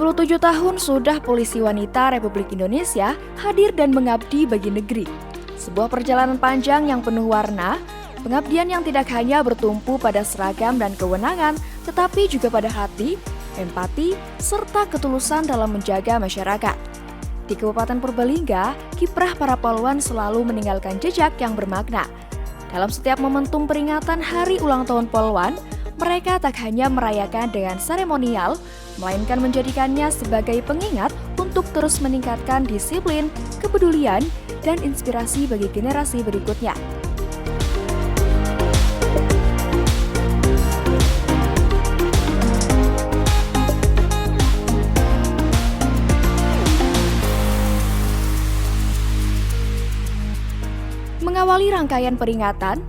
27 tahun sudah polisi wanita Republik Indonesia hadir dan mengabdi bagi negeri. Sebuah perjalanan panjang yang penuh warna, pengabdian yang tidak hanya bertumpu pada seragam dan kewenangan, tetapi juga pada hati, empati, serta ketulusan dalam menjaga masyarakat. Di Kabupaten Purbalingga, kiprah para polwan selalu meninggalkan jejak yang bermakna. Dalam setiap momentum peringatan Hari Ulang Tahun Polwan, mereka tak hanya merayakan dengan seremonial, melainkan menjadikannya sebagai pengingat untuk terus meningkatkan disiplin, kepedulian, dan inspirasi bagi generasi berikutnya. Mengawali rangkaian peringatan,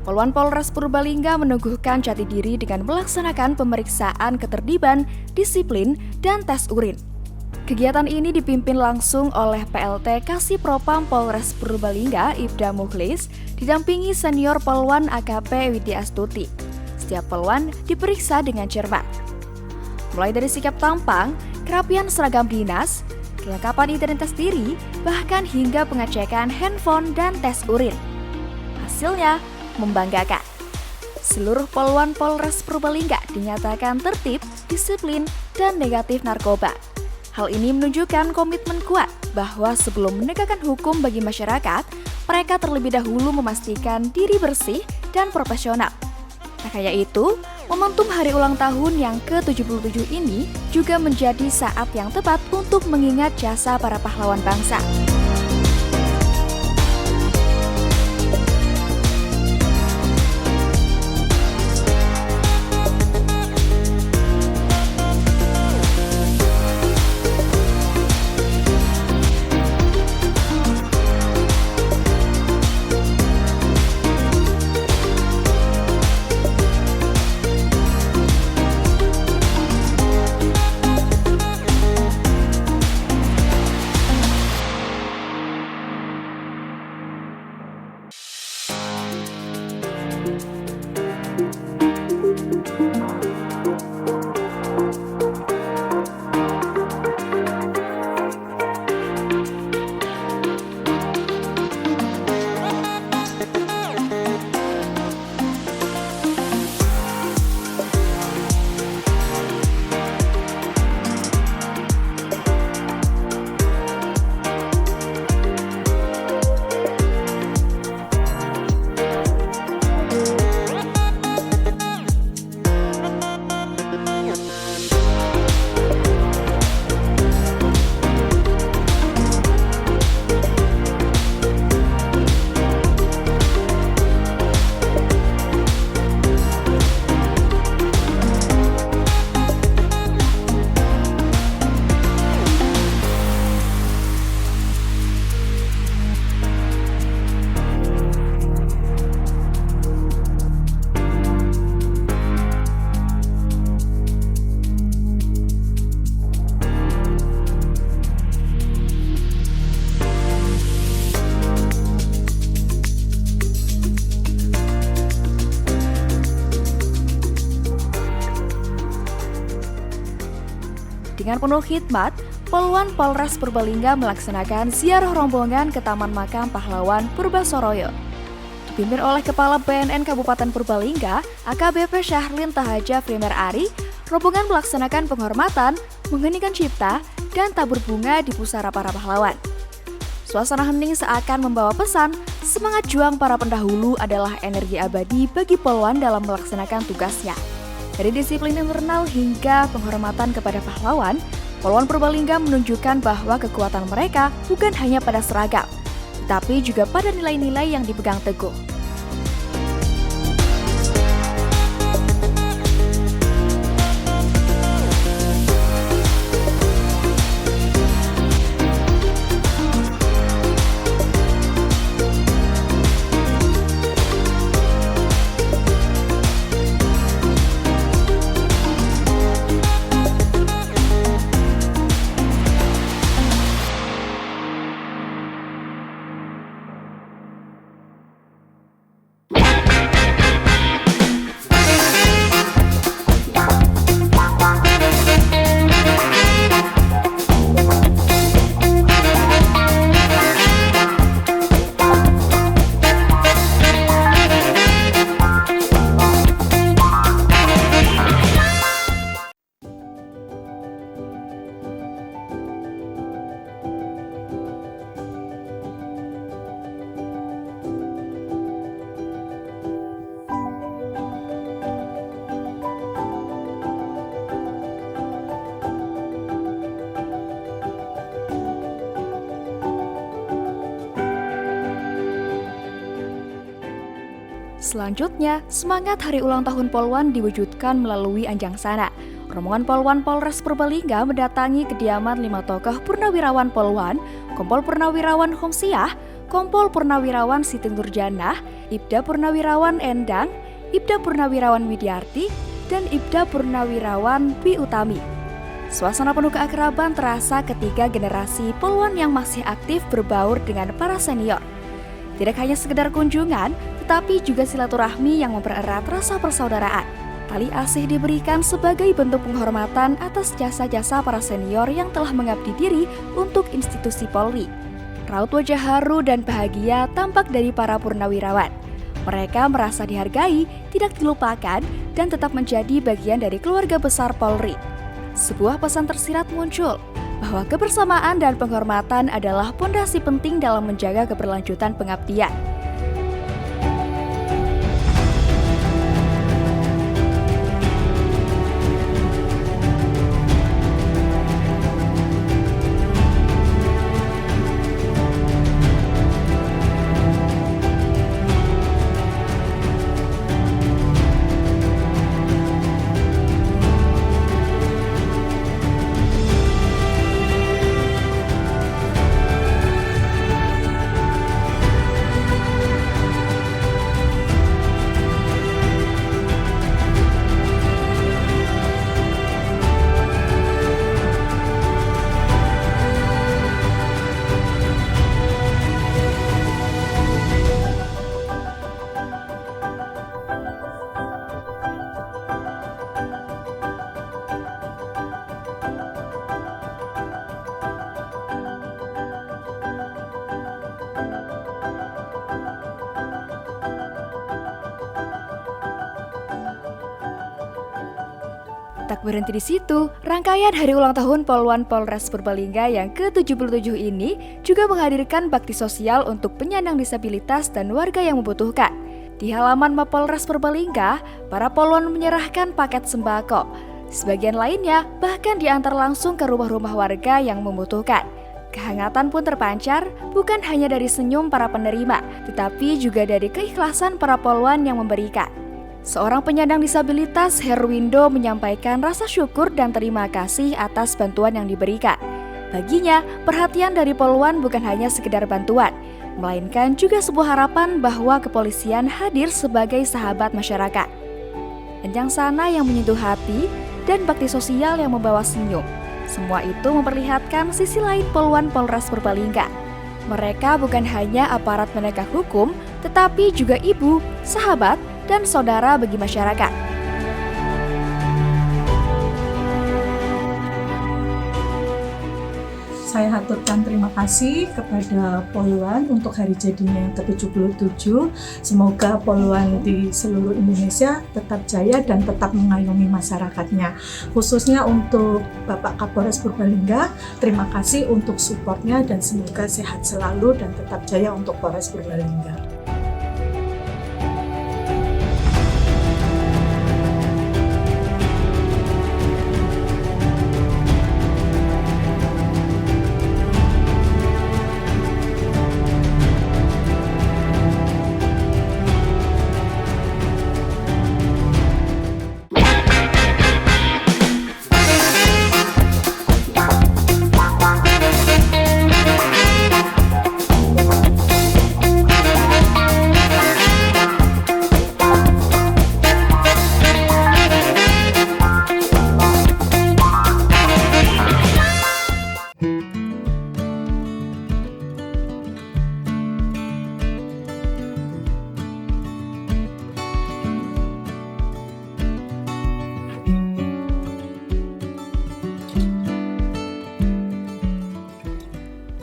Polwan Polres Purbalingga meneguhkan jati diri dengan melaksanakan pemeriksaan ketertiban, disiplin, dan tes urin. Kegiatan ini dipimpin langsung oleh PLT Kasipropam Polres Purbalingga Ibda Mukhlis, didampingi senior Polwan AKP Widya Astuti. Setiap polwan diperiksa dengan cermat. Mulai dari sikap tampang, kerapian seragam dinas, kelengkapan identitas diri, bahkan hingga pengecekan handphone dan tes urin. Hasilnya membanggakan. Seluruh polwan Polres Purbalingga dinyatakan tertib, disiplin, dan negatif narkoba. Hal ini menunjukkan komitmen kuat bahwa sebelum menegakkan hukum bagi masyarakat, mereka terlebih dahulu memastikan diri bersih dan profesional. Tak hanya itu, momentum hari ulang tahun yang ke-77 ini juga menjadi saat yang tepat untuk mengingat jasa para pahlawan bangsa. Dengan penuh khidmat, Polwan Polres Purbalingga melaksanakan ziarah rombongan ke Taman Makam Pahlawan Purbasoroyo. Dipimpin oleh Kepala BNN Kabupaten Purbalingga, AKBP Syahlin Tahaja Primer Ari, rombongan melaksanakan penghormatan, mengheningkan cipta, dan tabur bunga di pusara para pahlawan. Suasana hening seakan membawa pesan, semangat juang para pendahulu adalah energi abadi bagi polwan dalam melaksanakan tugasnya. Dari disiplin internal hingga penghormatan kepada pahlawan, Polwan Purbalingga menunjukkan bahwa kekuatan mereka bukan hanya pada seragam, tetapi juga pada nilai-nilai yang dipegang teguh. selanjutnya, semangat hari ulang tahun Polwan diwujudkan melalui Anjangsana. Rombongan Polwan Polres Purbalingga mendatangi kediaman 5 tokoh Purnawirawan Polwan, Kompol Purnawirawan Homsiah, Kompol Purnawirawan Siti Nurjanah, Ibda Purnawirawan Endang, Ibda Purnawirawan Widyarti, dan Ibda Purnawirawan Dwi Utami. Suasana penuh keakraban terasa ketika generasi Polwan yang masih aktif berbaur dengan para senior. Tidak hanya sekedar kunjungan, tetapi juga silaturahmi yang mempererat rasa persaudaraan. Tali asih diberikan sebagai bentuk penghormatan atas jasa-jasa para senior yang telah mengabdi diri untuk institusi Polri. Raut wajah haru dan bahagia tampak dari para purnawirawan. Mereka merasa dihargai, tidak dilupakan, dan tetap menjadi bagian dari keluarga besar Polri. Sebuah pesan tersirat muncul, bahwa kebersamaan dan penghormatan adalah pondasi penting dalam menjaga keberlanjutan pengabdian. Tak berhenti di situ, rangkaian hari ulang tahun Polwan Polres Purbalingga yang ke-77 ini juga menghadirkan bakti sosial untuk penyandang disabilitas dan warga yang membutuhkan. Di halaman Mapolres Purbalingga, para Polwan menyerahkan paket sembako. Sebagian lainnya bahkan diantar langsung ke rumah-rumah warga yang membutuhkan. Kehangatan pun terpancar bukan hanya dari senyum para penerima, tetapi juga dari keikhlasan para Polwan yang memberikan. Seorang penyandang disabilitas, Herwindo, menyampaikan rasa syukur dan terima kasih atas bantuan yang diberikan. Baginya, perhatian dari Polwan bukan hanya sekedar bantuan, melainkan juga sebuah harapan bahwa kepolisian hadir sebagai sahabat masyarakat. Anjangsana yang menyentuh hati dan bakti sosial yang membawa senyum. Semua itu memperlihatkan sisi lain Polwan Polres Purbalingga. Mereka bukan hanya aparat penegak hukum, tetapi juga ibu, sahabat, dan saudara bagi masyarakat. Saya haturkan terima kasih kepada Polwan untuk hari jadinya yang ke-77. Semoga Polwan di seluruh Indonesia tetap jaya dan tetap mengayomi masyarakatnya. Khususnya untuk Bapak Kapolres Purbalingga, terima kasih untuk supportnya dan semoga sehat selalu dan tetap jaya untuk Polres Purbalingga.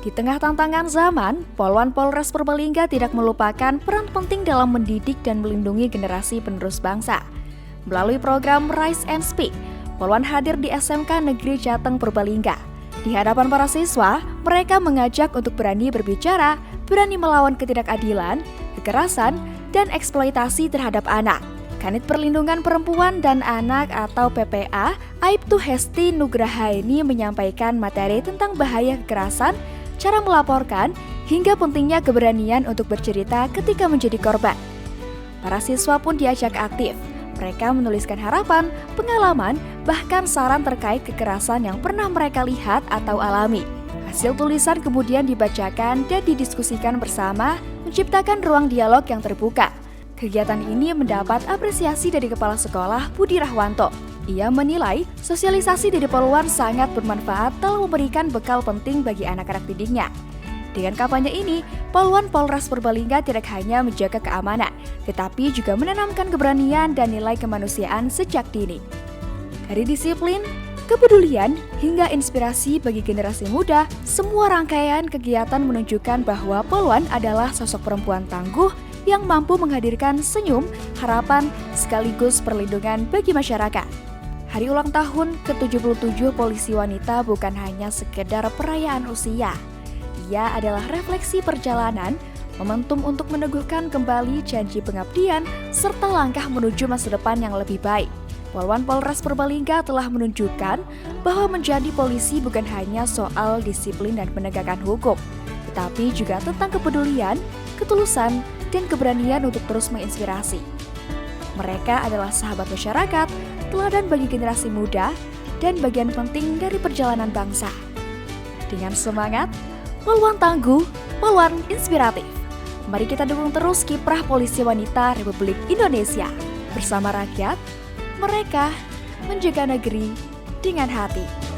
Di tengah tantangan zaman, Polwan Polres Purbalingga tidak melupakan peran penting dalam mendidik dan melindungi generasi penerus bangsa. Melalui program Rise and Speak, Polwan hadir di SMK Negeri Jateng Purbalingga. Di hadapan para siswa, mereka mengajak untuk berani berbicara, berani melawan ketidakadilan, kekerasan, dan eksploitasi terhadap anak. Kanit Perlindungan Perempuan dan Anak atau PPA, Aibtu Hesti Nugrahaini menyampaikan materi tentang bahaya kekerasan, cara melaporkan, hingga pentingnya keberanian untuk bercerita ketika menjadi korban. Para siswa pun diajak aktif. Mereka menuliskan harapan, pengalaman, bahkan saran terkait kekerasan yang pernah mereka lihat atau alami. Hasil tulisan kemudian dibacakan dan didiskusikan bersama, menciptakan ruang dialog yang terbuka. Kegiatan ini mendapat apresiasi dari Kepala Sekolah Budi Rahwanto. Ia menilai sosialisasi dari Poluan sangat bermanfaat dalam memberikan bekal penting bagi anak-anak didiknya. Dengan kampanye ini, Poluan Polres Purbalingga tidak hanya menjaga keamanan, tetapi juga menanamkan keberanian dan nilai kemanusiaan sejak dini. Dari disiplin, kepedulian, hingga inspirasi bagi generasi muda, semua rangkaian kegiatan menunjukkan bahwa Poluan adalah sosok perempuan tangguh yang mampu menghadirkan senyum, harapan, sekaligus perlindungan bagi masyarakat. Hari ulang tahun ke-77 Polisi Wanita bukan hanya sekedar perayaan usia. Ia adalah refleksi perjalanan, momentum untuk meneguhkan kembali janji pengabdian, serta langkah menuju masa depan yang lebih baik. Poluan Polres Purbalingga telah menunjukkan bahwa menjadi polisi bukan hanya soal disiplin dan penegakan hukum, tetapi juga tentang kepedulian, ketulusan, dan keberanian untuk terus menginspirasi. Mereka adalah sahabat masyarakat, teladan bagi generasi muda, dan bagian penting dari perjalanan bangsa. Dengan semangat, Poluan tangguh, Poluan inspiratif. Mari kita dukung terus kiprah Polisi Wanita Republik Indonesia. Bersama rakyat, mereka menjaga negeri dengan hati.